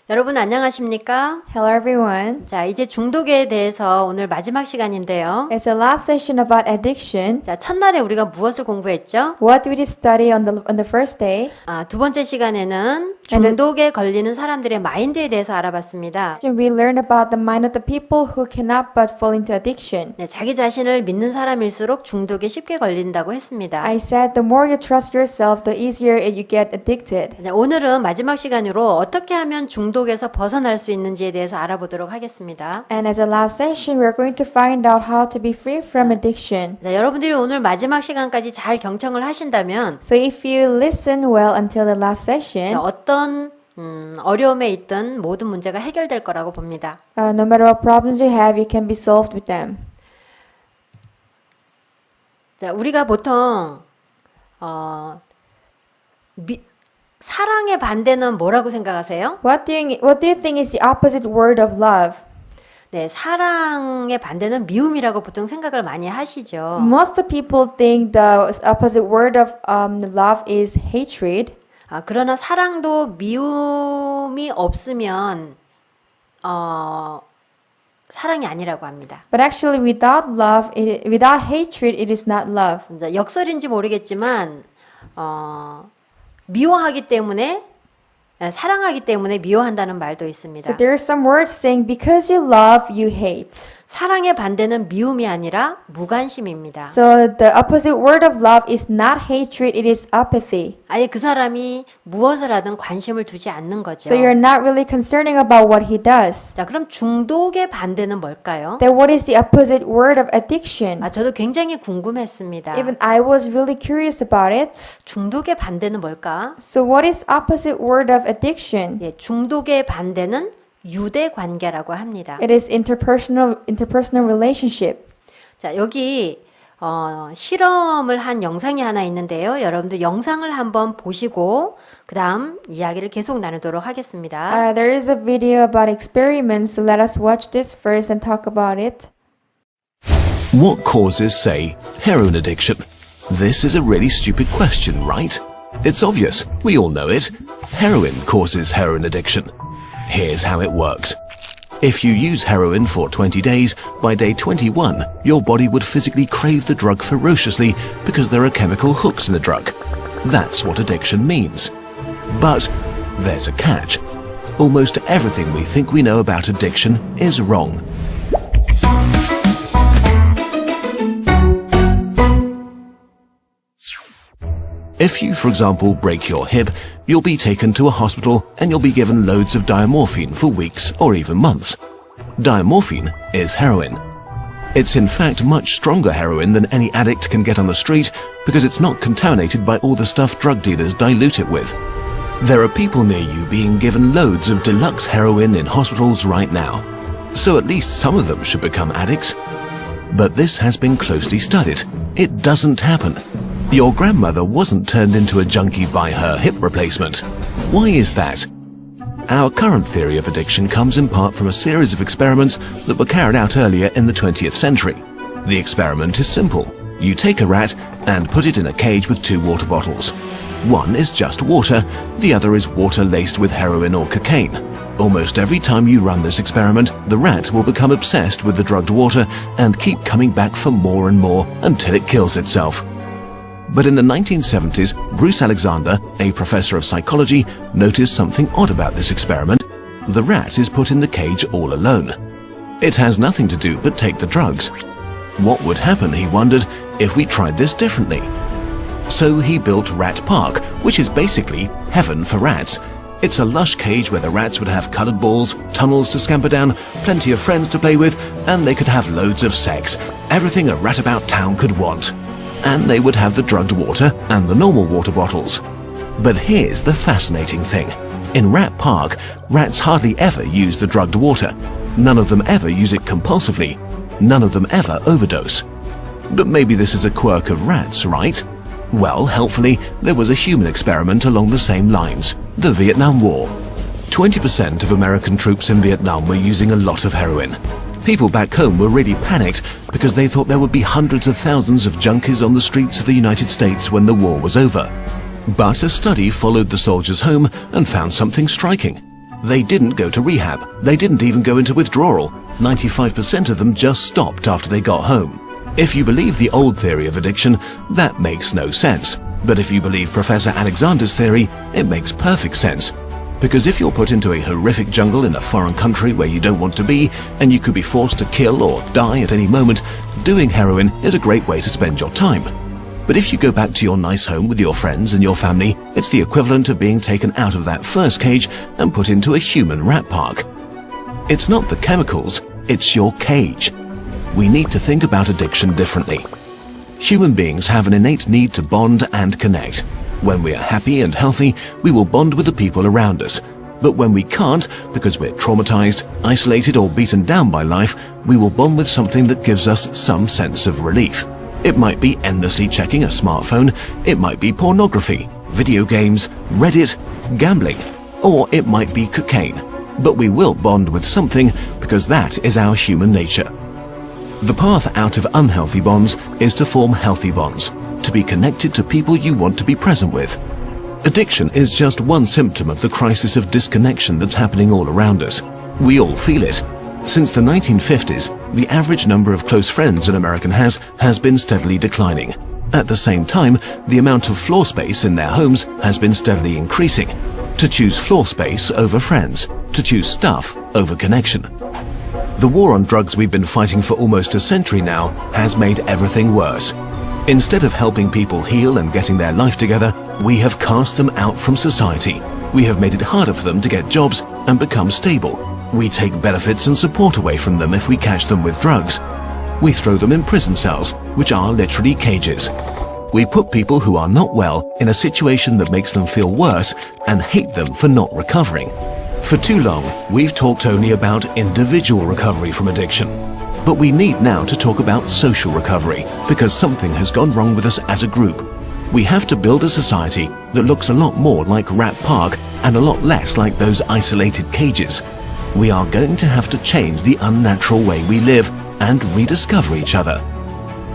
여러분 안녕하십니까? Hello everyone. 자, 이제 중독에 대해서 오늘 마지막 시간인데요. It's the last session about addiction. 자, 첫날에 우리가 무엇을 공부했죠? What did we study on the first day? 두 번째 시간에는 중독에 걸리는 사람들의 마인드에 대해서 알아봤습니다. We learned about the mind of the people who cannot but fall into addiction. 네, 자기 자신을 믿는 사람일수록 중독에 쉽게 걸린다고 했습니다. I said the more you trust yourself, the easier you get addicted. 네, 오늘은 마지막 시간으로 어떻게 하면 중독에서 벗어날 수 있는지에 대해서 알아보도록 하겠습니다. And as a last session, we're going to find out how to be free from addiction. 네, 여러분들이 오늘 마지막 시간까지 잘 경청을 하신다면 So if you listen well until the last session, 자, 어떤 어려움에 있든 모든 문제가 해결될 거라고 봅니다. no matter what problems you have, you can be solved with them. 자, 우리가 보통 사랑의 반대는 뭐라고 생각하세요? What do you think is the opposite word of love? 네, 사랑의 반대는 미움이라고 보통 생각을 많이 하시죠. Most of people think the opposite word of love is hatred. 그러나 사랑도 미움이 없으면 사랑이 아니라고 합니다. But actually, without hatred, it is not love. 이제 역설인지 모르겠지만 미워하기 때문에 사랑하기 때문에 미워한다는 말도 있습니다. So there are some words saying, because you love, you hate. 사랑의 반대는 미움이 아니라 무관심입니다. So the opposite word of love is not hatred, it is apathy. 아예 그 사람이 무엇을 하든 관심을 두지 않는 거죠. So you're not really concerning about what he does. 자, 그럼 중독의 반대는 뭘까요? Then what is the opposite word of addiction? 저도 굉장히 궁금했습니다. Even I was really curious about it. 중독의 반대는 뭘까? So what is opposite word of addiction? 예, 중독의 반대는 유대 관계라고 합니다. It is interpersonal relationship. 자, 여기 실험을 한 영상이 하나 있는데요. 여러분들 영상을 한번 보시고 그다음 이야기를 계속 나누도록 하겠습니다. There is a video about experiments, so let us watch this first and talk about it. What causes, say, heroin addiction? This is a really stupid question, right? It's obvious. We all know it. Heroin causes heroin addiction. Here's how it works. If you use heroin for 20 days, by day 21, your body would physically crave the drug ferociously because there are chemical hooks in the drug. That's what addiction means. But there's a catch. Almost everything we think we know about addiction is wrong. If you, for example, break your hip, you'll be taken to a hospital and you'll be given loads of diamorphine for weeks or even months. Diamorphine is heroin. It's in fact much stronger heroin than any addict can get on the street because it's not contaminated by all the stuff drug dealers dilute it with. There are people near you being given loads of deluxe heroin in hospitals right now. So at least some of them should become addicts. But this has been closely studied. It doesn't happen. Your grandmother wasn't turned into a junkie by her hip replacement. Why is that? Our current theory of addiction comes in part from a series of experiments that were carried out earlier in the 20th century. The experiment is simple. You take a rat and put it in a cage with two water bottles. One is just water, the other is water laced with heroin or cocaine. Almost every time you run this experiment, the rat will become obsessed with the drugged water and keep coming back for more and more until it kills itself. But in the 1970s, Bruce Alexander, a professor of psychology, noticed something odd about this experiment. The rat is put in the cage all alone. It has nothing to do but take the drugs. What would happen, he wondered, if we tried this differently? So he built Rat Park, which is basically heaven for rats. It's a lush cage where the rats would have colored balls, tunnels to scamper down, plenty of friends to play with, and they could have loads of sex. Everything a rat about town could want. And they would have the drugged water and the normal water bottles. But here's the fascinating thing. In Rat Park, rats hardly ever use the drugged water. None of them ever use it compulsively. None of them ever overdose. But maybe this is a quirk of rats, right? Well, helpfully, there was a human experiment along the same lines. The Vietnam War. 20% of American troops in Vietnam were using a lot of heroin. People back home were really panicked because they thought there would be hundreds of thousands of junkies on the streets of the United States when the war was over. But a study followed the soldiers home and found something striking. They didn't go to rehab. They didn't even go into withdrawal. 95% of them just stopped after they got home. If you believe the old theory of addiction, that makes no sense. But if you believe Professor Alexander's theory, it makes perfect sense. Because if you're put into a horrific jungle in a foreign country where you don't want to be, and you could be forced to kill or die at any moment, doing heroin is a great way to spend your time. But if you go back to your nice home with your friends and your family, it's the equivalent of being taken out of that first cage and put into a human rat park. It's not the chemicals, it's your cage. We need to think about addiction differently. Human beings have an innate need to bond and connect. When we are happy and healthy, we will bond with the people around us. But when we can't, because we're traumatized, isolated or beaten down by life, we will bond with something that gives us some sense of relief. It might be endlessly checking a smartphone, it might be pornography, video games, Reddit, gambling, or it might be cocaine. But we will bond with something because that is our human nature. The path out of unhealthy bonds is to form healthy bonds, to be connected to people you want to be present with. Addiction is just one symptom of the crisis of disconnection that's happening all around us. We all feel it. Since the 1950s, the average number of close friends an American has been steadily declining. At the same time, the amount of floor space in their homes has been steadily increasing. To choose floor space over friends, to choose stuff over connection. The war on drugs we've been fighting for almost a century now has made everything worse. Instead of helping people heal and getting their life together, we have cast them out from society. We have made it harder for them to get jobs and become stable. We take benefits and support away from them if we catch them with drugs. We throw them in prison cells, which are literally cages. We put people who are not well in a situation that makes them feel worse and hate them for not recovering. For too long, we've talked only about individual recovery from addiction. But we need now to talk about social recovery, because something has gone wrong with us as a group. We have to build a society that looks a lot more like Rat Park and a lot less like those isolated cages. We are going to have to change the unnatural way we live and rediscover each other.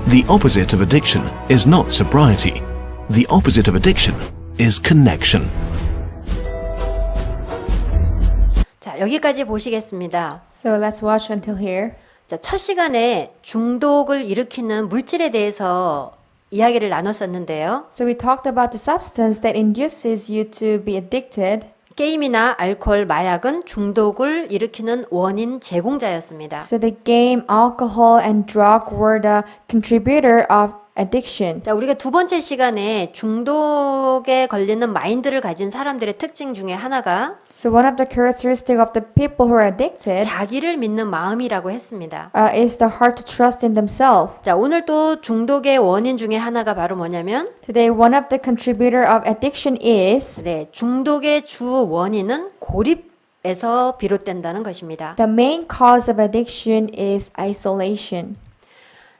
The opposite of addiction is not sobriety. The opposite of addiction is connection. 자, 여기까지 보시겠습니다. So let's watch until here. 자, 첫 시간에 중독을 일으키는 물질에 대해서 이야기를 나눴었는데요. So we talked about the substance that induces you to be addicted. 게임이나 알코올, 마약은 중독을 일으키는 원인 제공자였습니다. So the game, alcohol, and drug were the contributor of addiction. 자, 우리가 두 번째 시간에 중독에 걸리는 마인드를 가진 사람들의 특징 중에 하나가 So one of the characteristics of the people who are addicted 자기를 믿는 마음이라고 했습니다. is the heart to trust in themselves. 자, 오늘 또 중독의 원인 중에 하나가 바로 뭐냐면 Today, one of the contributor of addiction is 네, 중독의 주 원인은 고립에서 비롯된다는 것입니다. the main cause of addiction is isolation.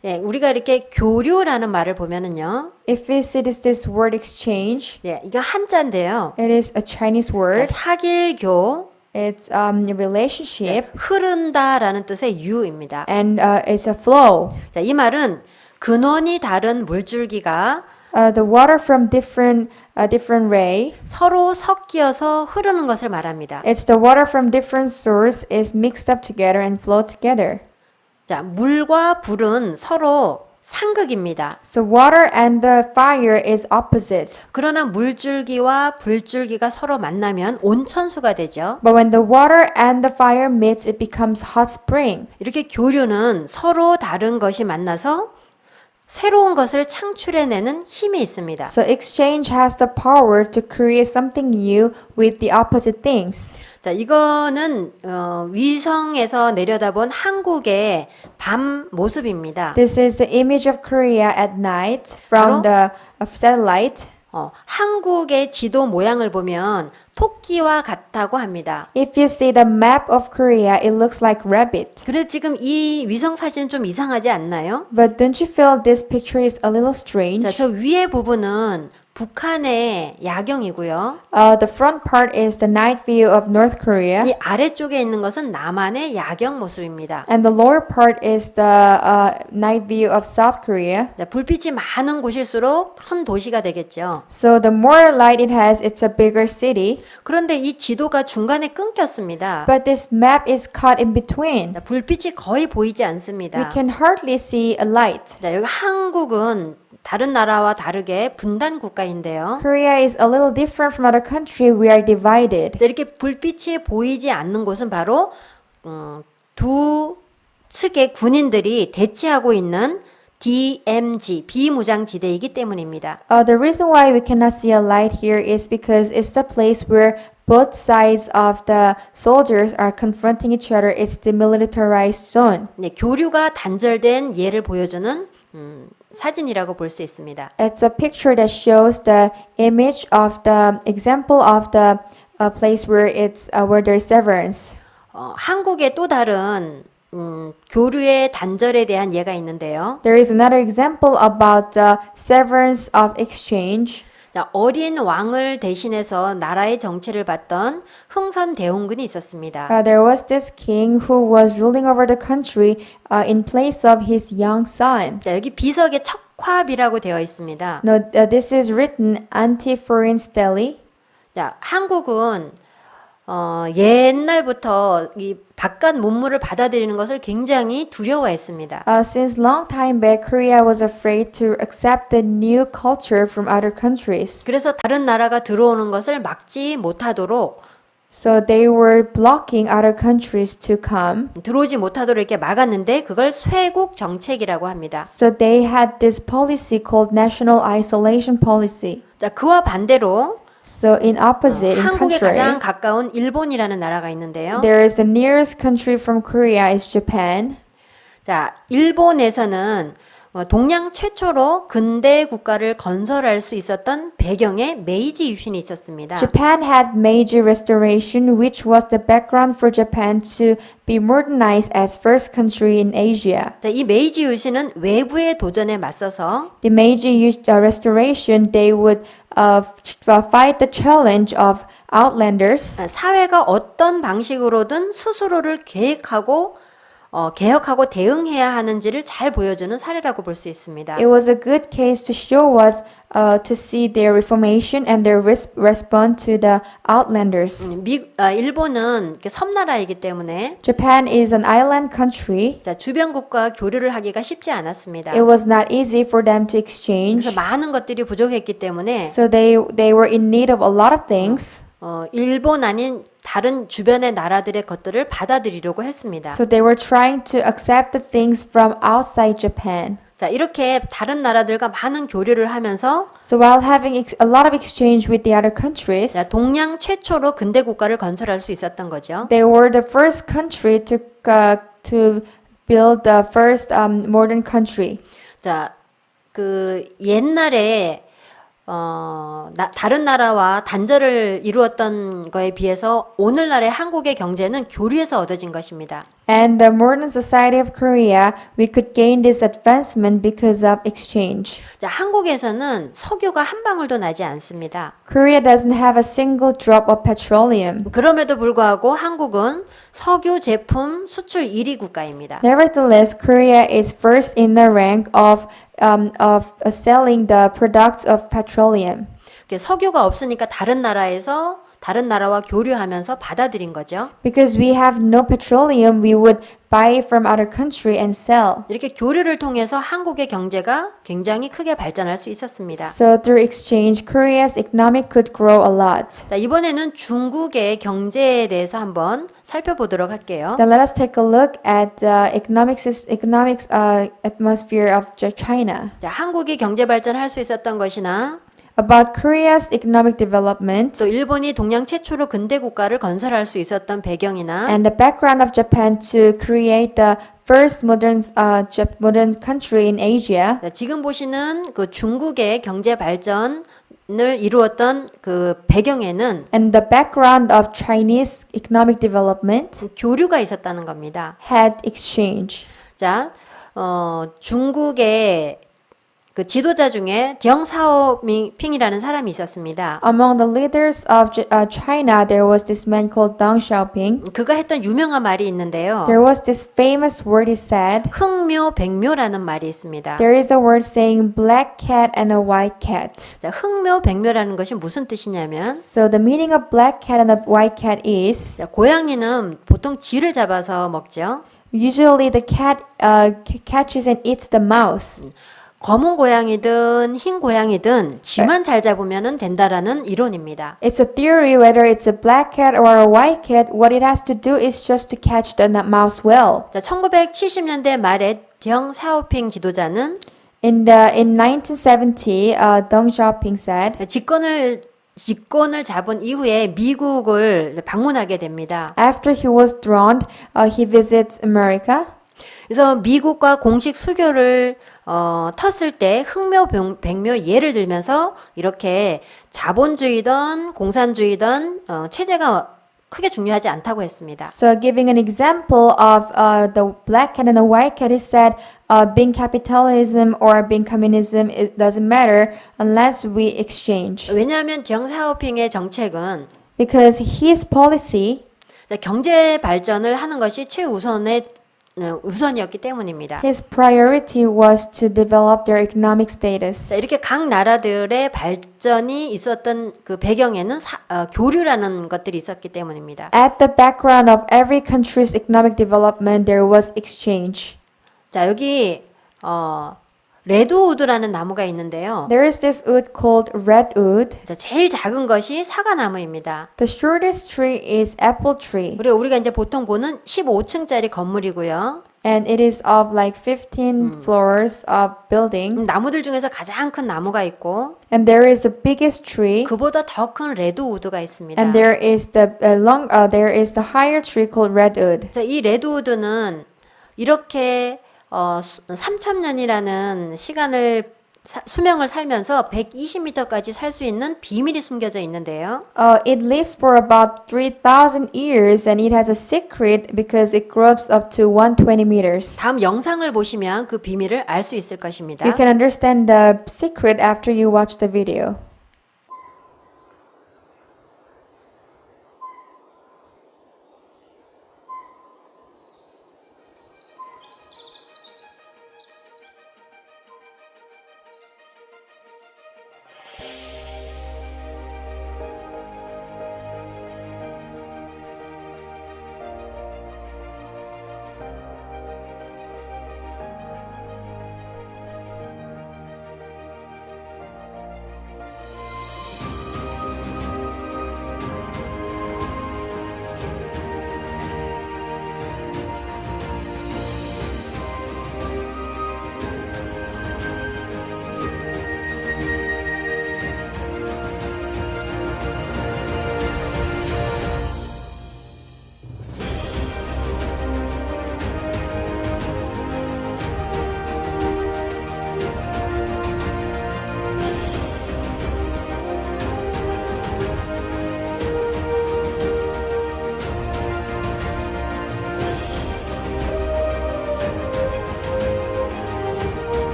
네, 우리가 이렇게 교류라는 말을 보면은요. If we see this word exchange, 네, 이거 한자인데요. it is a Chinese word. 사길교 It's a relationship 흐른다라는 뜻의 유입니다. and it's a flow. 자, 이 말은 근원이 다른 물줄기가 The water from different ray. 서로 섞여서 흐르는 것을 말합니다. It's the water from different source is mixed up together and flow together. 자, 물과 불은 서로 상극입니다. So water and the fire is opposite. 그러나 물줄기와 불줄기가 서로 만나면 온천수가 되죠. But when the water and the fire meets, it becomes hot spring. 이렇게 교류는 서로 다른 것이 만나서 새로운 것을 창출해내는 힘이 있습니다. So exchange has the power to create something new with the opposite things. 자, 이거는 위성에서 내려다본 한국의 밤 모습입니다. This is the image of Korea at night from the satellite. 한국의 지도 모양을 보면 토끼와 같다고 합니다. If you see the map of Korea, it looks like rabbit. 그래서 지금 이 위성 사진은 좀 이상하지 않나요? But don't you feel this picture is a little strange? 자, 저 위에 부분은 북한의 야경이고요. The front part is the night view of North Korea, 이 아래쪽에 있는 것은 남한의 야경 모습입니다. and the lower part is the night view of South Korea. 자, 불빛이 많은 곳일수록 큰 도시가 되겠죠. So the more light it has, it's a bigger city. 그런데 이 지도가 중간에 끊겼습니다. But this map is caught in between. 자, 불빛이 거의 보이지 We 않습니다. can hardly see a light. 자, 여기 한국은 다른 나라와 다르게 분단 국가인데요. Korea is a little different from other country. We are divided. 자, 이렇게 불빛이 보이지 않는 곳은 바로 두 측의 군인들이 대치하고 있는 DMZ, 비무장지대이기 때문입니다. The reason why we cannot see a light here is because it's the place where both sides of the soldiers are confronting each other. It's the militarized zone. 네, 교류가 단절된 예를 보여주는 사진이라고 볼 수 있습니다. It's a picture that shows the image of the example of the place where it's where there's severance. 한국의 또 다른 교류의 단절에 대한 예가 있는데요. There is another example about the severance of exchange. 자, 어린 왕을 대신해서 나라의 정치를 받던 흥선 대원군이 있었습니다. There was this king who was ruling over the country in place of his young son. 자, 여기 비석에 척화비라고 되어 있습니다. No, this is written Antiforeign Stele. 자, 한국은 옛날부터 이 바깥 문물을 받아들이는 것을 굉장히 두려워했습니다. Since long time back, Korea was afraid to accept the new culture from other countries. 그래서 다른 나라가 들어오는 것을 막지 못하도록 So they were blocking other countries to come. 들어오지 못하도록 이렇게 막았는데 그걸 쇄국 정책이라고 합니다. So they had this policy called national isolation policy. 자, 그와 반대로 So in opposite, in 한국에 가장 contrary, 가까운 일본이라는 나라가 있는데요. there is the nearest country from Korea is Japan. 자, 일본에서는 동양 최초로 근대 국가를 건설할 수 있었던 배경에 메이지 유신이 있었습니다. Japan had Meiji Restoration, which was the background for Japan to be modernized as first country in Asia. 자, 이 메이지 유신은 외부의 도전에 맞서서 The Meiji Restoration, they would fight the challenge of outlanders. 사회가 어떤 방식으로든 스스로를 개혁하고 대응해야 하는지를 잘 보여주는 사례라고 볼 수 있습니다. It was a good case to show us to see their reformation and their response to the outlanders. 일본은 이렇게 섬나라이기 때문에 Japan is an island country. 자, 주변국과 교류를 하기가 쉽지 않았습니다. It was not easy for them to exchange. 그래서 많은 것들이 부족했기 때문에 So they were in need of a lot of things. 일본 아닌 다른 주변의 나라들의 것들을 받아들이려고 했습니다. So they were trying to accept the things from outside Japan. 자, 이렇게 다른 나라들과 많은 교류를 하면서 So while having a lot of exchange with the other countries, 자, 동양 최초로 근대 국가를 건설할 수 있었던 거죠. they were the first country to build the first modern country. 자, 그 옛날에 다른 나라와 단절을 이루었던 거에 비해서 오늘날의 한국의 경제는 교류에서 얻어진 것입니다. And the modern society of Korea, we could gain this advancement because of exchange. 자, 한국에서는 석유가 한 방울도 나지 않습니다. Korea doesn't have a single drop of petroleum. 그럼에도 불구하고 한국은 석유 제품 수출 1위 국가입니다. Nevertheless, Korea is first in the rank of selling the products of petroleum. 석유가 없으니까 다른 나라와 교류하면서 받아들인 거죠. Because we have no petroleum, we would buy it from other country and sell. 이렇게 교류를 통해서 한국의 경제가 굉장히 크게 발전할 수 있었습니다. So through exchange, Korea's economic could grow a lot. 자, 이번에는 중국의 경제에 대해서 한번 살펴보도록 할게요. Then let us take a look at the economic atmosphere of China. 자, 한국이 경제 발전할 수 있었던 것이나 About Korea's economic development 또 일본이 동양 최초로 근대 국가를 건설할 수 있었던 배경이나 and the background of Japan to create the first modern country in Asia. 자, 지금 보시는 그 중국의 경제 발전을 이루었던 그 배경에는 And the background of Chinese economic development 교류가 있었다는 겁니다. had exchange. 자, 중국의 그 지도자 중에 덩 사오핑이라는 사람이 있었습니다. Among the leaders of China, there was this man called Deng Xiaoping. 그가 했던 유명한 말이 있는데요. There was this famous word he said. 흑묘백묘라는 말이 있습니다. There is a word saying black cat and a white cat. 자, 흑묘백묘라는 것이 무슨 뜻이냐면 So the meaning of black cat and a white cat is 자, 고양이는 보통 쥐를 잡아서 먹죠. usually the cat catches and eats the mouse. 검은 고양이든 흰 고양이든 쥐만 잘 잡으면 된다라는 이론입니다. It's a theory whether it's a black cat or a white cat. What it has to do is just to catch the mouse well. 자, 1970년대 말에 덩 사오핑 지도자는 In 1970, Deng Xiaoping said, 집권을 잡은 이후에 미국을 방문하게 됩니다. after he was throned, he visits America. 그래서 미국과 공식 수교를 텄을 때 흑묘백묘 예를 들면서 이렇게 자본주의든 공산주의든 체제가 크게 중요하지 않다고 했습니다. So giving an example of the black cat and the white cat, he said, being capitalism or being communism, it doesn't matter unless we exchange. 왜냐하면 정 사오핑의 정책은 Because his policy, 경제 발전을 하는 것이 우선이었기 때문입니다. his priority was to develop their economic status. 자, 이렇게 각 나라들의 발전이 있었던 그 배경에는 교류라는 것들이 있었기 때문입니다. At the background of every country's economic development, there was exchange. 자, 여기 레드우드라는 나무가 있는데요. There is this wood called redwood. 자, 제일 작은 것이 사과나무입니다. The shortest tree is apple tree, 그리고 우리가 이제 보통 보는 15층짜리 건물이고요. and it is of like 15 floors of building. 나무들 중에서 가장 큰 나무가 있고 And there is the biggest tree, 그보다 더 큰 레드우드가 있습니다. and there is the higher tree called redwood. 자, 이 레드우드는 이렇게 3,000년이라는 수명을 살면서 120m까지 살 수 있는 비밀이 숨겨져 있는데요. It lives for about 3,000 years, and it has a secret because it grows up to 120 meters. 다음 영상을 보시면 그 비밀을 알 수 있을 것입니다. You can understand the secret after you watch the video.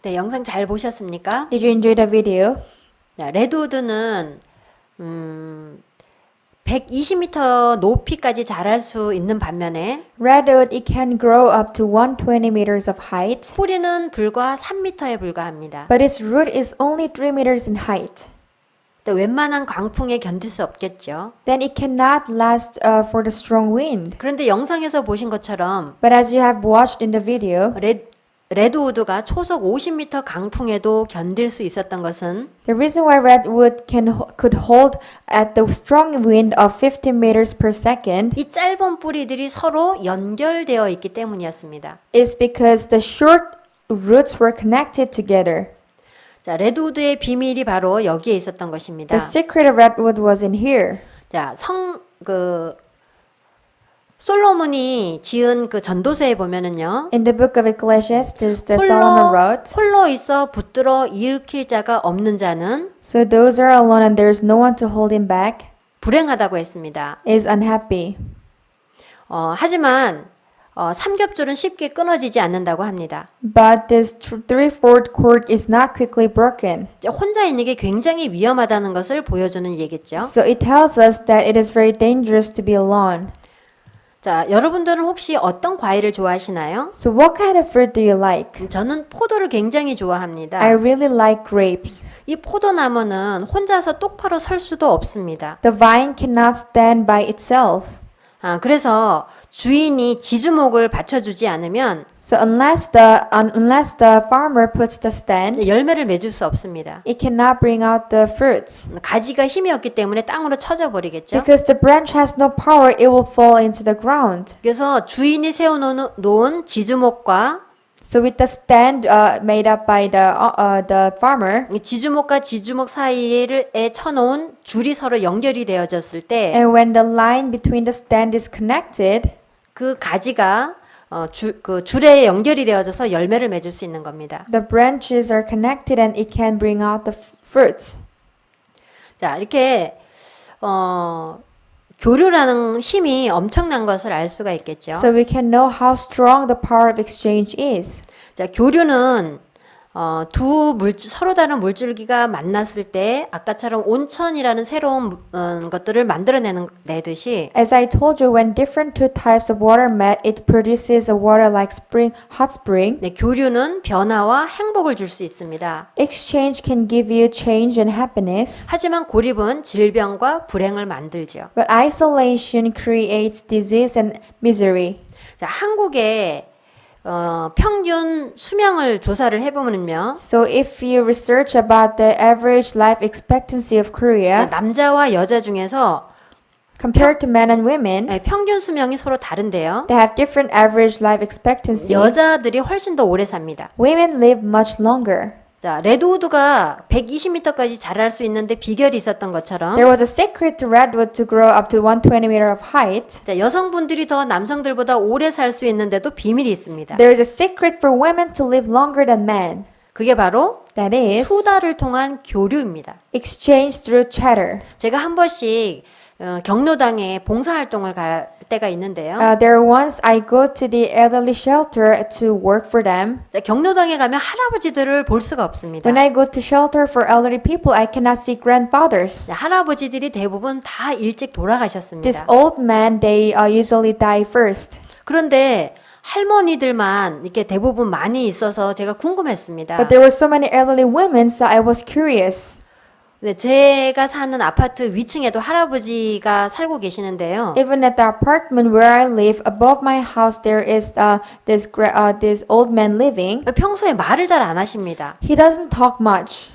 네, 영상 잘 보셨습니까? Did you enjoy the video? 자, 레드우드는 120m 높이까지 자랄 수 있는 반면에 Redwood, it can grow up to 120 meters of height, 뿌리는 불과 3m에 불과합니다. but its root is only 3 meters in height. 웬만한 광풍에 견딜 수 없겠죠. Then it cannot last for the strong wind. 그런데 영상에서 보신 것처럼 But as you have watched in the video, 레드우드가 초속 50m 강풍에도 견딜 수 있었던 것은 the reason why redwood could hold at the strong wind of 15 meters per second 이 짧은 뿌리들이 서로 연결되어 있기 때문이었습니다. is because the short roots were connected together. 자, 레드우드의 비밀이 바로 여기에 있었던 것입니다. The secret of redwood was in here. 자, 솔로몬이 지은 그 전도서에 보면은요. In the book of Ecclesiastes that Solomon wrote, 홀로 있어 붙들어 일으킬 자가 없는 자는 so those are alone and there's no one to hold him back 불행하다고 했습니다. is unhappy. 하지만 삼겹줄은 쉽게 끊어지지 않는다고 합니다. But this threefold cord is not quickly broken. 혼자 있는 게 굉장히 위험하다는 것을 보여주는 얘기겠죠. So it tells us that it is very dangerous to be alone. 자, 여러분들은 혹시 어떤 과일을 좋아하시나요? So what kind of fruit do you like? 저는 포도를 굉장히 좋아합니다. I really like grapes. 이 포도나무는 혼자서 똑바로 설 수도 없습니다. The vine cannot stand by itself. 그래서 주인이 지주목을 받쳐주지 않으면 So unless the farmer puts the stand, 열매를 맺을 수 없습니다. it cannot bring out the fruits. 가지가 힘이 없기 때문에 땅으로 쳐져 버리겠죠. Because the branch has no power, it will fall into the ground. 그래서 주인이 세워놓은 지주목과 So with the stand made up by the farmer, 이 지주목과 지주목 사이에 쳐놓은 줄이 서로 연결이 되어졌을 때 and when the line between the stand is connected, 그 가지가 그 줄에 연결이 되어져서 열매를 맺을 수 있는 겁니다. the branches are connected and it can bring out the fruits. 자, 이렇게 교류라는 힘이 엄청난 것을 알 수가 있겠죠. So we can know how strong the power of exchange is. 자, 교류는 서로 다른 물줄기가 만났을 때 아까처럼 온천이라는 새로운 것들을 만들어내듯이 As I told you, when different two types of water met, it produces a water like hot spring. 네, 교류는 변화와 행복을 줄 수 있습니다. Exchange can give you change and happiness, 하지만 고립은 질병과 불행을 만들죠. but isolation creates disease and misery. 자, 한국의 평균 수명을 조사를 해보면요. So if you research about the average life expectancy of Korea 남자와 여자 중에서 compared to men and women, 평균 수명이 서로 다른데요. they have different average life expectancy. 여자들이 훨씬 더 오래 삽니다. Women live much longer. 자, 레드우드가 120m까지 자랄 수 있는데 비결이 있었던 것처럼 There was a secret to redwood to grow up to 120 meter of height. 자, 여성분들이 더 남성들보다 오래 살 수 있는데도 비밀이 있습니다. There is a secret for women to live longer than men. 그게 바로 That is 수다를 통한 교류입니다. exchange through chatter. 제가 한 번씩 경로당에 봉사활동을 갈 때가 있는데요. There once I go to the elderly shelter to work for them. 자, 경로당에 가면 할아버지들을 볼 수가 없습니다. When I go to shelter for elderly people, I cannot see grandfathers. 자, 할아버지들이 대부분 다 일찍 돌아가셨습니다. These old men, they usually die first. 그런데 할머니들만 이렇게 대부분 많이 있어서 제가 궁금했습니다. But there were so many elderly women, so I was curious. 네, 제가 사는 아파트 위층에도 할아버지가 살고 계시는데요. Even at the apartment where I live, above my house, there is this old man living. 평소에 말을 잘 안 하십니다. He doesn't talk much.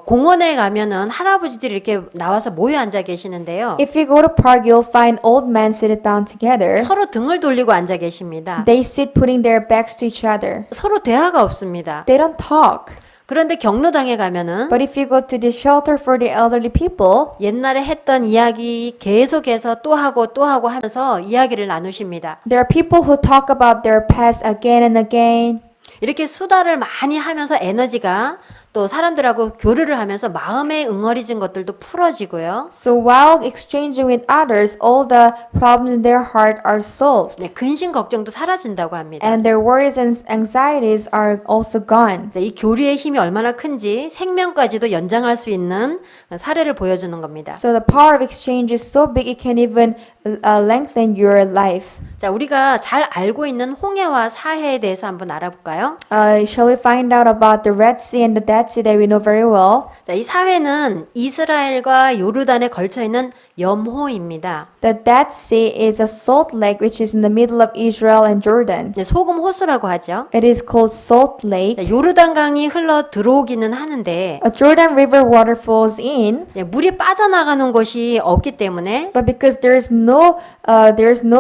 공원에 가면은 할아버지들이 이렇게 나와서 모여 앉아 계시는데요. If you go to park, you'll find old men seated down together. 서로 등을 돌리고 앉아 계십니다. They sit putting their backs to each other. 서로 대화가 없습니다. They don't talk. 그런데 경로당에 가면은 But if you go to the shelter for the elderly people, 옛날에 했던 이야기 계속해서 또 하고 하면서 이야기를 나누십니다. there are people who talk about their past again and again. 이렇게 수다를 많이 하면서 에너지가 또 사람들하고 교류를 하면서 마음에 응어리진 것들도 풀어지고요. So while exchanging with others, all the problems in their heart are solved. 네, 근심 걱정도 사라진다고 합니다. And their worries and anxieties are also gone. 이 교류의 힘이 얼마나 큰지 생명까지도 연장할 수 있는 사례를 보여주는 겁니다. So the power of exchange is so big it can even lengthen your life. 자, 우리가 잘 알고 있는 홍해와 사해에 대해서 한번 알아볼까요? Shall we find out about the Red Sea and the Dead Sea that we know very well? 자, 이 사해는 이스라엘과 요르단에 걸쳐 있는 염호입니다. The Dead Sea is a salt lake which is in the middle of Israel and Jordan. 네, 소금 호수라고 하죠. It is called Salt Lake. 자, 요르단강이 흘러 들어오기는 하는데 A Jordan River water flows in, 네, 물이 빠져나가는 곳이 없기 때문에 but because there's no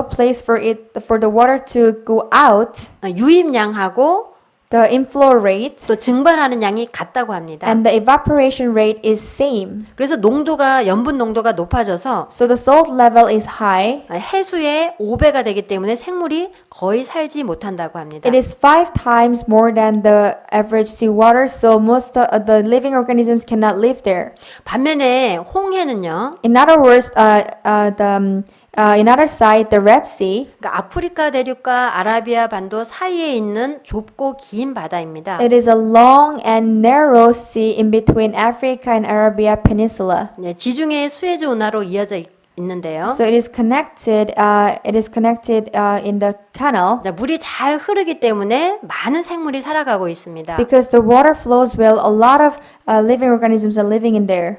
place for the water to go out, 유입량하고 The inflow rate 또 증발하는 양이 같다고 합니다. and the evaporation rate is same. 그래서 농도가 염분 농도가 높아져서 So the salt level is high. 해수의 5배가 되기 때문에 생물이 거의 살지 못한다고 합니다. It is 5 times more than the average seawater, so most of the living organisms cannot live there. 반면에 홍해는요. In other words, in other side, the Red Sea, 그러니까 아프리카 대륙과 아라비아 반도 사이에 있는 좁고 긴 바다입니다. it is a long and narrow sea in between Africa and Arabia Peninsula. 네, 지중해 수에즈 운하로 이어져 있는데요. So it is connected. In the canal 자, 물이 잘 흐르기 때문에 많은 생물이 살아가고 있습니다. because the water flows well. A lot of living organisms are living in there.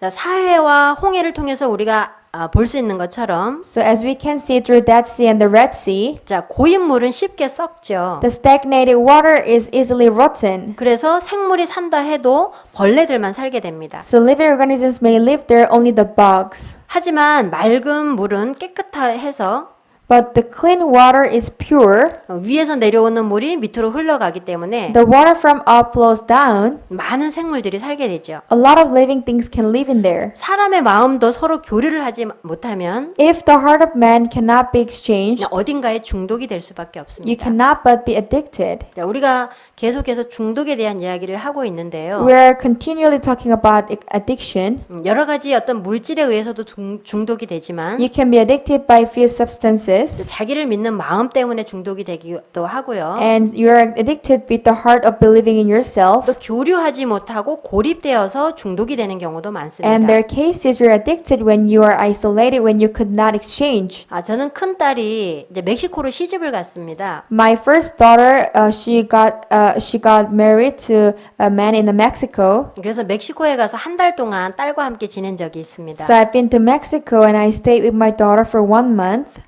자, 사해와 홍해를 통해서 우리가 볼 수 있는 것처럼 So as we can see through that sea and the Red Sea, 자, 고인 물은 쉽게 썩죠. the stagnated water is easily rotten. 그래서 생물이 산다 해도 벌레들만 살게 됩니다. So living organisms may live there, only the bugs. 하지만 맑은 물은 깨끗해서 But the clean water is pure. 위에서 내려오는 물이 밑으로 흘러가기 때문에 The water from up flows down. 많은 생물들이 살게 되죠. A lot of living things can live in there. 사람의 마음도 서로 교류를 하지 못하면 If the heart of man cannot be exchanged, 어딘가에 중독이 될 수밖에 you 없습니다. cannot but be addicted. 자, 우리가 계속해서 중독에 대한 이야기를 하고 있는데요. We are continually talking about addiction. 여러 가지 어떤 물질에 의해서도 중독이 되지만 You can be addicted by few substances. 자기를 믿는 마음 때문에 중독이 되기도 하고요. And you are addicted with the heart of believing in yourself. 또 교류하지 못하고 고립되어서 중독이 되는 경우도 많습니다. And there are cases you're addicted when you are isolated, when you could not exchange. 저는 큰 딸이 이제 멕시코로 시집을 갔습니다. My first daughter, she got married to a man in Mexico. 그래서 멕시코에 가서 한 달 동안 딸과 함께 지낸 적이 있습니다. So I've been to Mexico and I stayed with my daughter for 1 month.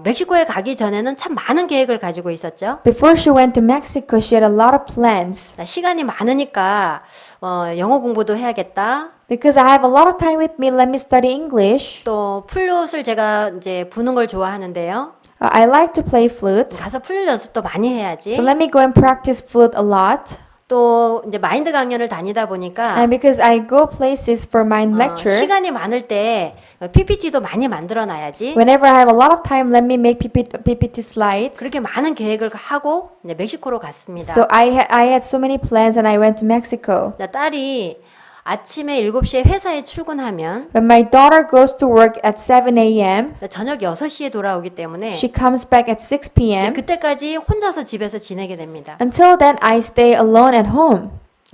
멕시코에 가기 전에는 참 많은 계획을 가지고 있었죠. Before she went to Mexico, she had a lot of plans. 자, 시간이 많으니까 영어 공부도 해야겠다. Because I have a lot of time with me, let me study English. 또 플룻을 제가 이제 부는 걸 좋아하는데요. I like to play flute. 가서 플룻 연습도 많이 해야지. So let me go and practice flute a lot. 또 이제 마인드 강연을 다니다 보니까 And because I go places for mind lecture, 시간이 많을 때 PPT도 많이 만들어 놔야지. whenever I have a lot of time, let me make PPT slides. 그렇게 많은 계획을 하고 이제 멕시코로 갔습니다. So I had so many plans and I went to Mexico. 자, 딸이 아침에 7시에 회사에 출근하면 When my daughter goes to work at 7 a.m., 저녁 6시에 돌아오기 때문에 she comes back at 6 p.m. 그때까지 혼자서 집에서 지내게 됩니다. Until then, I stay alone at home.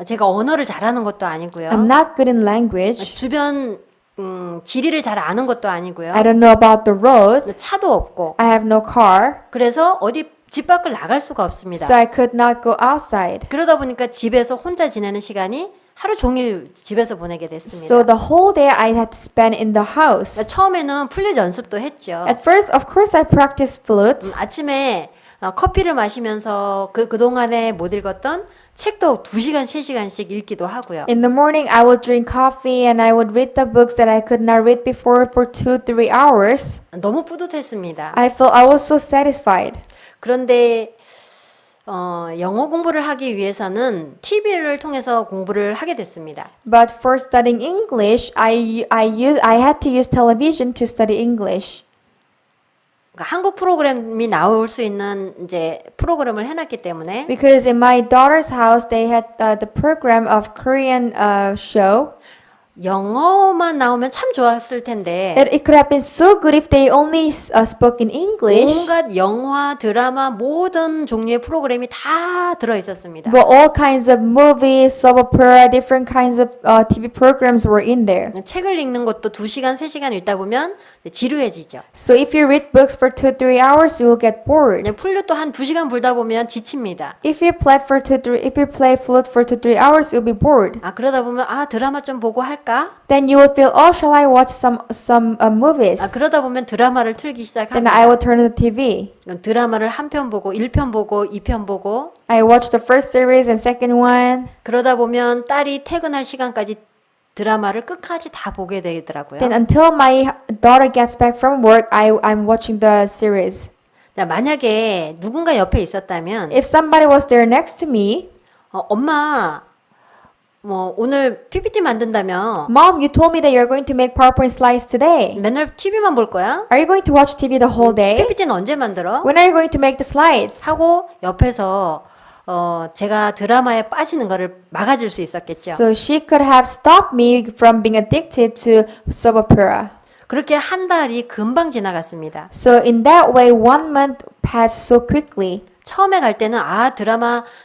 제가 언어를 잘하는 것도 아니고요. I'm not good in language. 주변 지리를 잘 아는 것도 아니고요. I don't know about the roads. 차도 없고. I have no car, 그래서 어디 집 밖을 나갈 수가 없습니다. so I could not go outside. 그러다 보니까 집에서 혼자 지내는 시간이 하루 종일 집에서 보내게 됐습니다. So the whole day I had to spend in the house. 처음에는 플룻 연습도 했죠. At first, of course, I practiced flute. 아침에 커피를 마시면서 그동안에 못 읽었던 책도 2시간, 3시간씩 읽기도 하고요. In the morning, I would drink coffee and I would read the books that I could not read before for 2-3 hours. 너무 뿌듯했습니다. I was so satisfied. 그런데 영어 공부를 하기 위해서는 TV를 통해서 공부를 하게 됐습니다. But for studying English, I had to use television to study English. 그러니까 한국 프로그램이 나올 수 있는 이제 프로그램을 해놨기 때문에 Because in my daughter's house, they had the program of Korean show. 영어만 나오면 참 좋았을 텐데 It could have been so good if they only spoke in English. 온갖 영화, 드라마 모든 종류의 프로그램이 다 들어 있었습니다. But all kinds of movies, soap opera, different kinds of TV programs were in there. 책을 읽는 것도 2시간, 3시간 읽다 보면 지루해지죠. So if you read books for 2-3 hours, you will get bored. 플룻도 한 2시간 불다 보면 지칩니다. If you play flute for 2-3 hours, you'll be bored. 그러다 보면 드라마 좀 보고 할까? Then you will feel, oh, shall I watch some movies? 그러다 보면 드라마를 틀기 Then I 시작합니다. will turn on the TV. 드라마를 한 편 보고 1편 보고 2편 보고 I watch the first series and second one. 그러다 보면 딸이 퇴근할 시간까지 드라마를 끝까지 다 보게 되더라고요. Then until my daughter gets back from work, I'm watching the series. 자, 만약에 누군가 옆에 있었다면 If somebody was there next to me, 엄마 뭐 오늘 PPT 만든다며 Mom, you told me that you're going to make PowerPoint slides today. 맨날 TV만 볼 거야? Are you going to watch TV the whole day? PPT는 언제 만들어? When are you going to make the slides? 하고 옆에서 제가 드라마에 빠지는 거를 막아줄 수 있었겠죠. So she could have stopped me from being addicted to soap opera. 그렇게 한 달이 금방 지나갔습니다. So in that way, 1 month passed so quickly. 처음에 갈 때는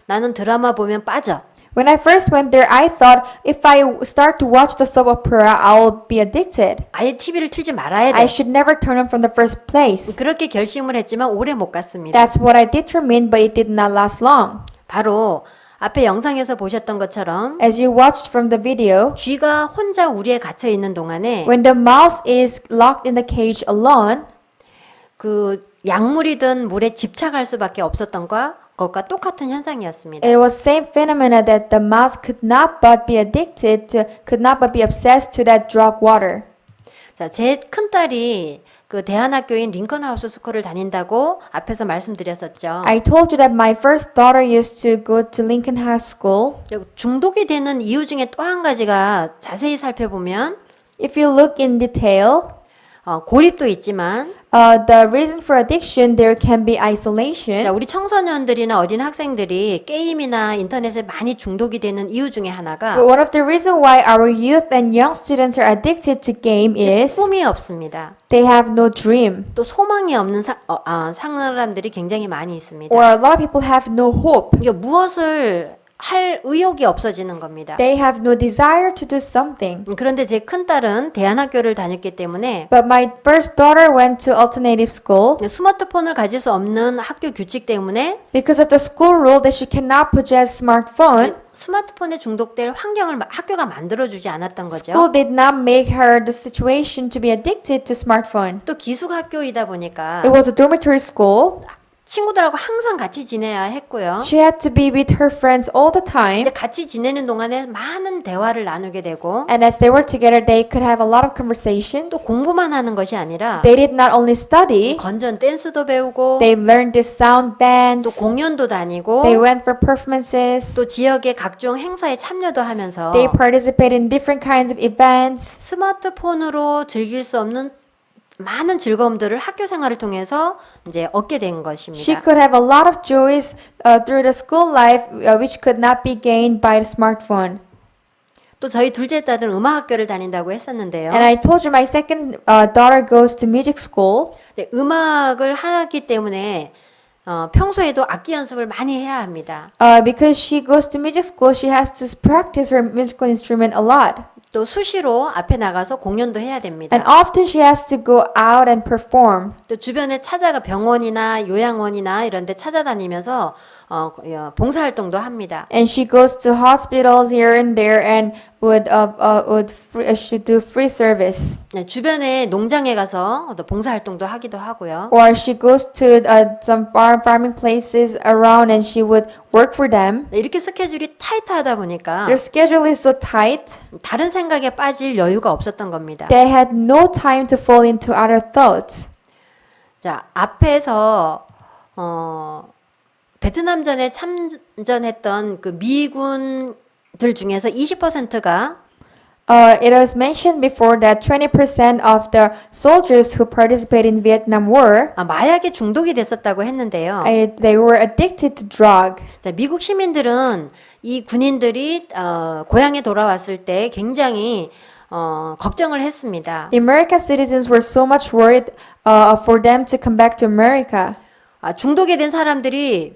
나는 드라마 보면 빠져. When I first went there, I thought if I start to watch the soap opera, I'll be addicted. 아예 TV를 틀지 말아야 돼. I should never turn on from the first place. 그렇게 결심을 했지만 오래 못 갔습니다. That's what I determined, but it did not last long. 바로 앞에 영상에서 보셨던 것처럼 As you watched from the video, 쥐가 혼자 우리에 갇혀 있는 동안에 when the mouse is locked in the cage alone, 그 약물이든 물에 집착할 수밖에 없었던 것과 똑같은 현상이었습니다. it was same phenomena that the mouse could not but be addicted to, could not but be obsessed to that drug water. 자, 제 큰딸이 그 대안학교인 링컨 하우스 스쿨을 다닌다고 앞에서 말씀드렸었죠. I told you that my first daughter used to go to Lincoln High School. 중독이 되는 이유 중에 또 한 가지가 자세히 살펴보면 If you look in detail, 고립도 있지만 the reason for addiction, there can be isolation. 자, 우리 청소년들이나 어린 학생들이 게임이나 인터넷에 많이 중독이 되는 이유 중에 하나가 But one of the reasons why our youth and young students are addicted to game is 꿈이 없습니다. they have no dream. 또 소망이 없는 사람들이 굉장히 많이 있습니다. Or a lot of people have no hope. 이게 무엇을 할 의욕이 없어지는 겁니다. They have no desire to do something. 그런데 제 큰딸은 대안학교를 다녔기 때문에 But my first daughter went to alternative school. 스마트폰을 가질 수 없는 학교 규칙 때문에 Because of the school rule that she cannot possess smartphone, 스마트폰에 중독될 환경을 학교가 만들어주지 않았던 거죠. school did not make her the situation to be addicted to smartphone. 또 기숙학교이다 보니까 It was a dormitory school. 친구들하고 항상 같이 지내야 했고요. She had to be with her friends all the time. 근데 같이 지내는 동안에 많은 대화를 나누게 되고 And as they were together, they could have a lot of conversation. 또 공부만 하는 것이 아니라 They did not only study, 건전 댄스도 배우고 they learned this sound dance. 또 공연도 다니고 They went for performances. 또 지역의 각종 행사에 참여도 하면서 They participated in different kinds of events. 스마트폰으로 즐길 수 없는 많은 즐거움들을 학교 생활을 통해서 이제 얻게 된 She 것입니다. could have a lot of joys through the school life which could not be gained by the smartphone. 또 저희 둘째 딸은 음악학교를 다닌다고 했었는데요. And I told you my second daughter goes to music school. 네, 음악을 하기 때문에 평소에도 악기 연습을 많이 해야 합니다. Because she goes to music school, she has to practice her musical instrument a lot. 또 수시로 앞에 나가서 공연도 해야 됩니다. And often she has to go out and perform. 또 주변에 찾아가 병원이나 요양원이나 이런 데 찾아다니면서 봉사활동도 합니다. And she goes to hospitals here and there and should do free service. 네, 주변에 농장에 가서 또 봉사활동도 하기도 하고요. Or she goes to some farming places around and she would work for them. 네, 이렇게 스케줄이 타이트하다 보니까 Their schedule is so tight. 다른 생각에 빠질 여유가 없었던 겁니다. They had no time to fall into other thoughts. 자, 앞에서 베트남전에 참전했던 그 미군들 중에서 20%가 It was mentioned before that 20% of the soldiers who participated in Vietnam War, 마약에 중독이 됐었다고 했는데요. they were addicted to drug. 자, 미국 시민들은 이 군인들이 고향에 돌아왔을 때 굉장히 걱정을 했습니다. The American citizens were so much worried for them to come back to America. 중독이 된 사람들이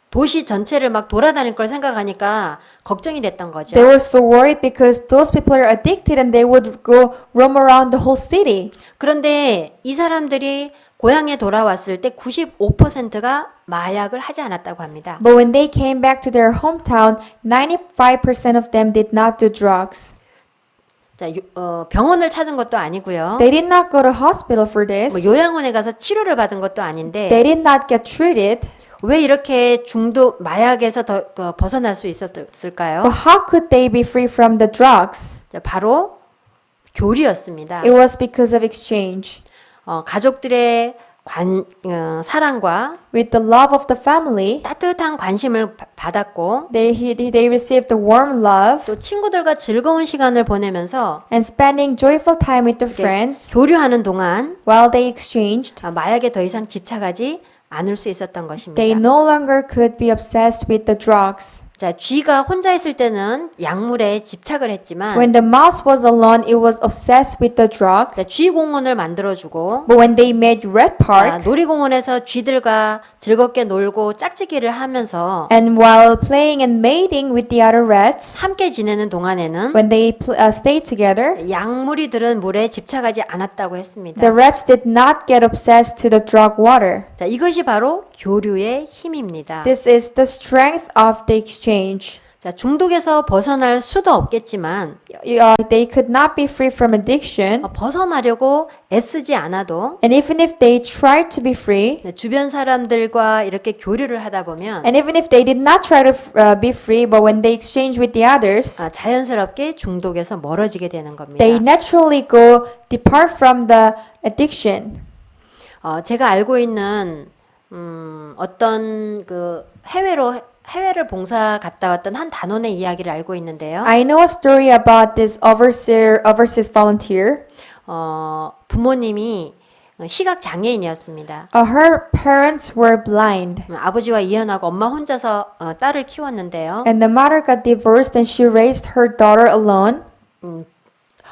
도시 전체를 막 돌아다닐 걸 생각하니까 걱정이 됐던 거죠. They were so worried because those people are addicted and they would go roam around the whole city. 그런데 이 사람들이 고향에 돌아왔을 때 95%가 마약을 하지 않았다고 합니다. But when they came back to their hometown, 95% of them did not do drugs. 자, 병원을 찾은 것도 아니고요. They did not go to hospital for this. 뭐 요양원에 가서 치료를 받은 것도 아닌데 They did not get treated. 왜 이렇게 마약에서 더 벗어날 수 있었을까요? But how could they be free from the drugs? 자, 바로 교류였습니다. It was because of exchange. 가족들의 사랑과 with the love of the family. 따뜻한 관심을 받았고 They received the warm love 또 친구들과 즐거운 시간을 보내면서 and spending joyful time with their friends 교류하는 동안 while they exchanged. 마약에 더 이상 집착하지 않을 수 있었던 They 것입니다. no longer could be obsessed with the drugs. 자, 쥐가 혼자 있을 때는 약물에 집착을 했지만 When the mouse was alone, it was obsessed with the drug. 자, 쥐 공원을 만들어주고 But when they made Red Park, 놀이공원에서 쥐들과 즐겁게 놀고 짝짓기를 하면서 and while playing and mating with the other rats, 함께 지내는 동안에는 when they stayed together, 약물이 들은 물에 집착하지 않았다고 했습니다. the rats did not get obsessed to the drug water. 자, 이것이 바로 교류의 힘입니다. This is the strength of the exchange. 자, 중독에서 벗어날 수도 없겠지만 They could not be free from addiction. 벗어나려고 애쓰지 않아도 And even if they tried to be free, 주변 사람들과 이렇게 교류를 하다 보면 and even if they did not try to be free, but when they exchange with the others, 자연스럽게 중독에서 멀어지게 되는 겁니다. they naturally go depart from the addiction. 제가 알고 있는 어떤 그 해외를 봉사 갔다 왔던 한 단원의 이야기를 알고 있는데요. I know a story about this overseas volunteer. 부모님이 시각 장애인이었습니다. Her parents were blind, 아버지와 이혼하고 엄마 혼자서 딸을 키웠는데요. and the mother got divorced, and she raised her daughter alone.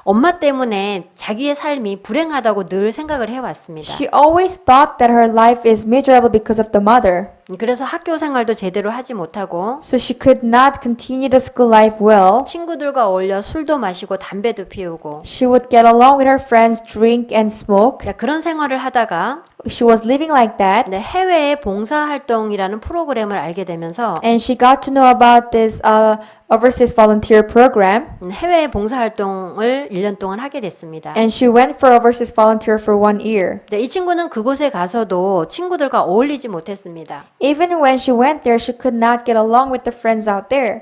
엄마 때문에 자기의 삶이 불행하다고 늘 생각을 해왔습니다. She always thought that her life is miserable because of the mother. 그래서 학교 생활도 제대로 하지 못하고 So she could not continue the school life well. 친구들과 어울려 술도 마시고 담배도 피우고 She would get along with her friends, drink and smoke. 자, 그런 생활을 하다가 She was living like that. 해외 봉사활동이라는 프로그램을 알게 되면서 And she got to know about this overseas volunteer program. 해외 봉사활동을 1년 동안 하게 됐습니다. And she went for overseas volunteer for 1 year. 이 친구는 그곳에 가서도 친구들과 어울리지 못했습니다. Even when she went there, she could not get along with the friends out there.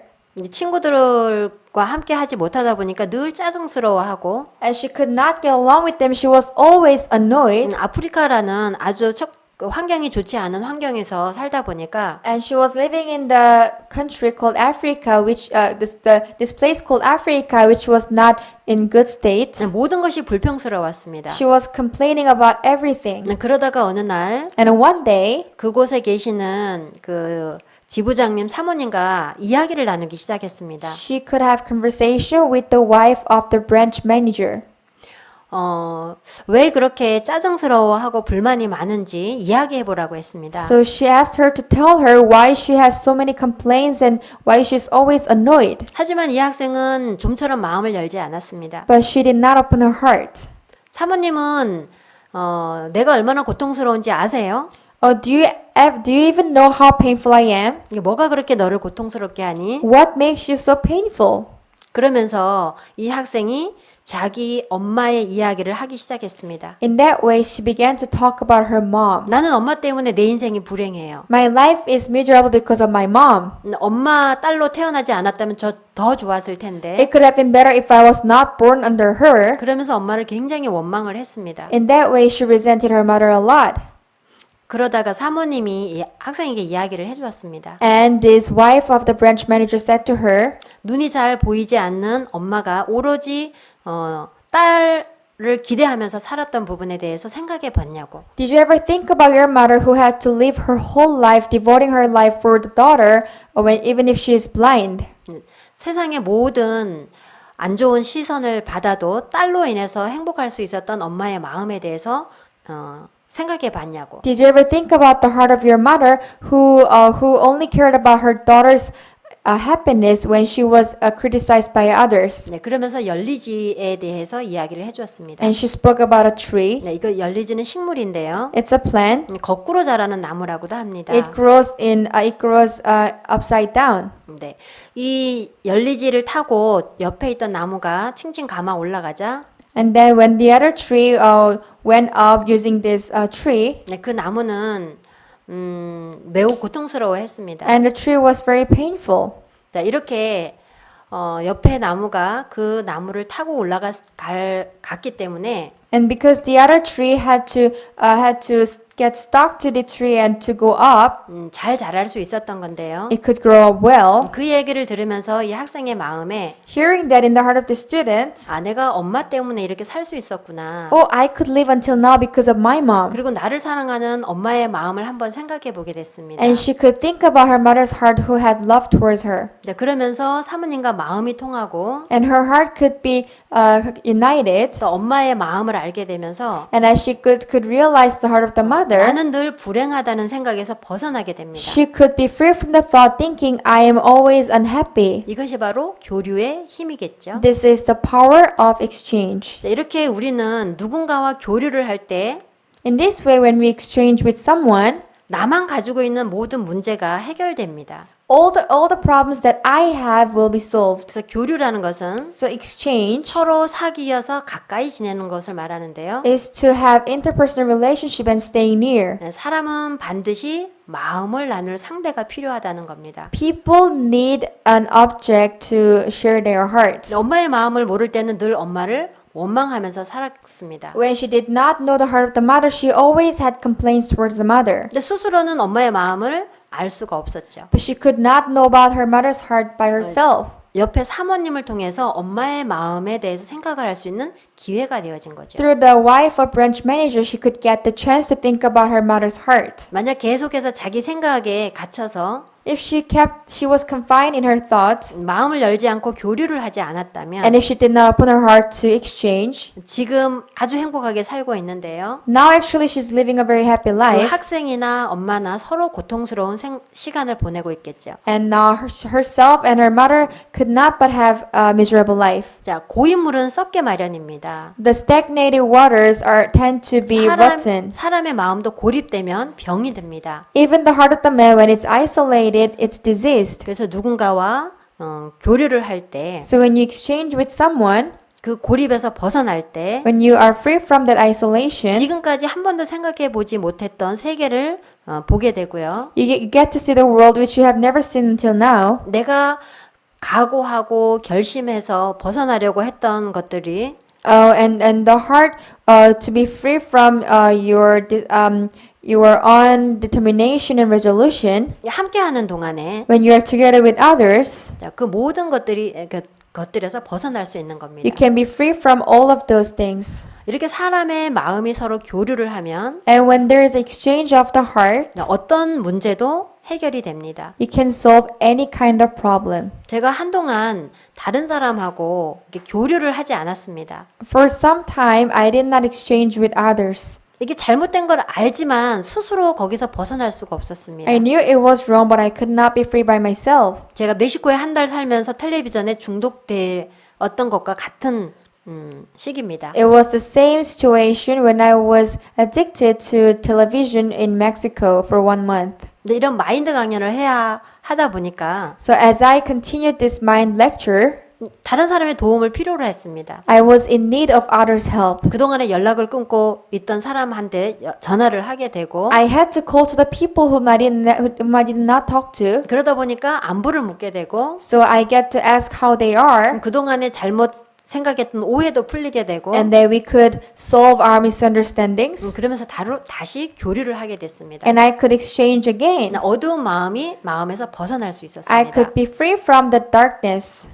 친구들과 함께 하지 못하다 보니까 늘 짜증스러워하고 As she could not get along with them, she was always annoyed. 아프리카라는 아주 환경이 좋지 않은 환경에서 살다 보니까 And she was living in the country called Africa, which this place called Africa, which was not in good state. 모든 것이 불평스러웠습니다. She was complaining about everything. 그러다가 어느 날 And one day, 그곳에 계시는 그 지부장님 사모님과 이야기를 나누기 시작했습니다. she could have conversation with the wife of the branch manager. 왜 그렇게 짜증스러워하고 불만이 많은지 이야기해 보라고 했습니다. So she asked her to tell her why she has so many complaints and why she's always annoyed. 하지만 이 학생은 좀처럼 마음을 열지 않았습니다. But she did not open her heart. 사모님은 내가 얼마나 고통스러운지 아세요? Do you even know how painful I am? 이게 뭐가 그렇게 너를 고통스럽게 하니? What makes you so painful? 그러면서 이 학생이 자기 엄마의 이야기를 하기 시작했습니다. In that way, she began to talk about her mom. 나는 엄마 때문에 내 인생이 불행해요. My life is miserable because of my mom. 엄마 딸로 태어나지 않았다면 저 더 좋았을 텐데. It could have been better if I was not born under her. 그러면서 엄마를 굉장히 원망을 했습니다. In that way, she resented her mother a lot. 그러다가 사모님이 이 학생에게 이야기를 해주었습니다. And this wife of the branch manager said to her, 눈이 잘 보이지 않는 엄마가 오로지 딸을 기대하면서 살았던 부분에 대해서 생각해 봤냐고. Did you ever think about your mother who had to live her whole life devoting her life for the daughter, even if she is blind? 세상의 모든 안 좋은 시선을 받아도 딸로 인해서 행복할 수 있었던 엄마의 마음에 대해서 생각해 봤냐고. Did you ever think about the heart of your mother who only cared about her daughter's happiness when she was criticized by others? 네, 그러면서 열리지에 대해서 이야기를 해주었습니다. And she spoke about a tree. 네, 이거 열리지는 식물인데요. It's a plant. 거꾸로 자라는 나무라고도 합니다. It grows upside down. 네, 이 열리지를 타고 옆에 있던 나무가 칭칭 감아 올라가자. And then when the other tree went up using this tree, 네, 그 나무는 매우 고통스러워했습니다. and the tree was very painful. 자, 이렇게 옆에 나무가 그 나무를 타고 갔기 때문에 And because the other tree had to get stuck to the tree and to go up, 잘 자랄 수 있었던 건데요. it could grow up well. 그 얘기를 들으면서 이 학생의 마음에 Hearing that in the heart of the student, 내가 엄마 때문에 이렇게 살 수 있었구나. oh, I could live until now because of my mom. 그리고 나를 사랑하는 엄마의 마음을 한번 생각해 보게 됐습니다. And she could think about her mother's heart who had love towards her. 네, 그러면서 사모님과 마음이 통하고 And her heart could be united. 또 엄마의 마음을 알게 되면서 And as she could realize the heart of the mother, 나는 늘 불행하다는 생각에서 벗어나게 됩니다. she could be free from the thought thinking, I am always unhappy. 이것이 바로 교류의 힘이겠죠. This is the power of exchange. 자, 이렇게 우리는 누군가와 교류를 할 때 In this way, when we exchange with someone, 나만 가지고 있는 모든 문제가 해결됩니다. all the problems that I have will be solved. 그래서 교류라는 것은 So exchange 서로 사귀어서 가까이 지내는 것을 말하는데요. is to have interpersonal relationship and stay near. 네, 사람은 반드시 마음을 나눌 상대가 필요하다는 겁니다. People need an object to share their hearts. 엄마의 마음을 모를 때는 늘 엄마를 원망하면서 살았습니다. When she did not know the heart of the mother, she always had complaints towards the mother. 근데 스스로는 엄마의 마음을 알 수가 없었죠. But she could not know about her mother's heart by herself. 옆에 사모님을 통해서 엄마의 마음에 대해서 생각을 할 수 있는 기회가 되어진 거죠. Through the wife of branch manager, she could get the chance to think about her mother's heart. 만약 계속해서 자기 생각에 갇혀서 If she was confined in her thoughts, 마음을 열지 않고 교류를 하지 않았다면 and if she did not open her heart to exchange, 지금 아주 행복하게 살고 있는데요. now actually she's living a very happy 그 life. 학생이나 엄마나 서로 고통스러운 시간을 보내고 있겠죠. And now herself and her mother could not but have a miserable life. 자, 고인물은 썩게 마련입니다. The stagnated waters tend to be rotten. 사람의 마음도 고립되면 병이 듭니다. Even the heart of the man, when it's isolated, it's diseased. 그래서 누군가와 교류를 할 때 So when you exchange with someone, 그 고립에서 벗어날 때 when you are free from that isolation, 지금까지 한 번도 생각해 보지 못했던 세계를 보게 되고요. you get to see the world which you have never seen until now. 내가 각오하고 결심해서 벗어나려고 했던 것들이 And the heart to be free from your own determination and resolution, 함께하는 동안에 when you are together with others, 그 모든 것들에서 벗어날 수 있는 겁니다. you can be free from all of those things. 이렇게 사람의 마음이 서로 교류를 하면 And when there is exchange of the heart, 어떤 문제도 해결이 됩니다. you can solve any kind of problem. 제가 한동안 다른 사람하고 이렇게 교류를 하지 않았습니다. For some time, I did not exchange with others. 이게 잘못된 걸 알지만 스스로 거기서 벗어날 수가 없었습니다. I knew it was wrong, but I could not be free by myself. 제가 멕시코에 한 달 살면서 텔레비전에 중독되었던 것과 같은 시기입니다. It was the same situation when I was addicted to television in Mexico for 1 month. 근데 이런 마인드 강연을 해야 하다 보니까 So as I continued this mind lecture, 다른 사람의 도움을 필요로 했습니다. I was in need of others' help. 그동안에 연락을 끊고 있던 사람한테 전화를 하게 되고 I had to call to the people whom I did not talk to. 그러다 보니까 안부를 묻게 되고 So I get to ask how they are, 그동안에 잘못 생각했던 오해도 풀리게 되고 and then we could solve our misunderstandings, 그러면서 다시 교류를 하게 됐습니다. and I could exchange again. 어두운 마음에서 벗어날 수 I 있었습니다. could be free from the darkness.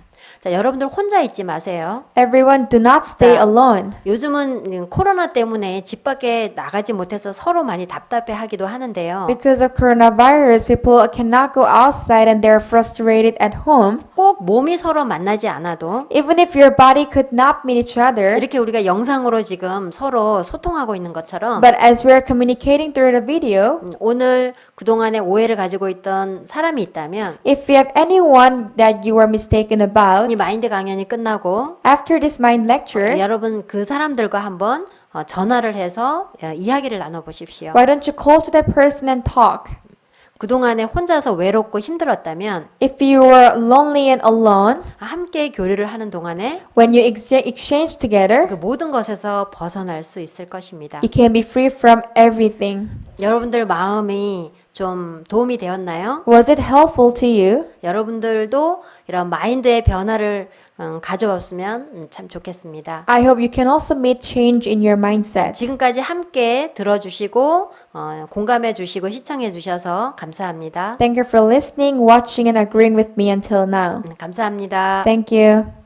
자, 여러분들 혼자 있지 마세요. Everyone, do not stay alone. 요즘은 코로나 때문에 집 밖에 나가지 못해서 서로 많이 답답해하기도 하는데요. Because of coronavirus, people cannot go outside and they're frustrated at home. 꼭 몸이 서로 만나지 않아도 Even if your body could not meet each other, 이렇게 우리가 영상으로 지금 서로 소통하고 있는 것처럼 but as we're communicating through the video, 오늘 그동안에 오해를 가지고 있던 사람이 있다면 if you have anyone that you are mistaken about, 이 마인드 강연이 끝나고 after this mind lecture, 여러분 그 사람들과 한번 전화를 해서 이야기를 나눠보십시오. why don't you call to that person and talk? 그동안에 혼자서 외롭고 힘들었다면 If you were lonely and alone, 함께 교류를 하는 동안에 when you exchange together, 그 모든 것에서 벗어날 수 있을 것입니다. you can be free from everything. 여러분들 마음이 좀 도움이 되었나요? Was it helpful to you? 여러분들도 이런 마인드의 변화를 가져왔으면 참 좋겠습니다. I hope you can also make change in your mindset. 지금까지 함께 들어주시고 공감해 주시고 시청해 주셔서 감사합니다. Thank you for listening, watching, and agreeing with me until now. 감사합니다. Thank you.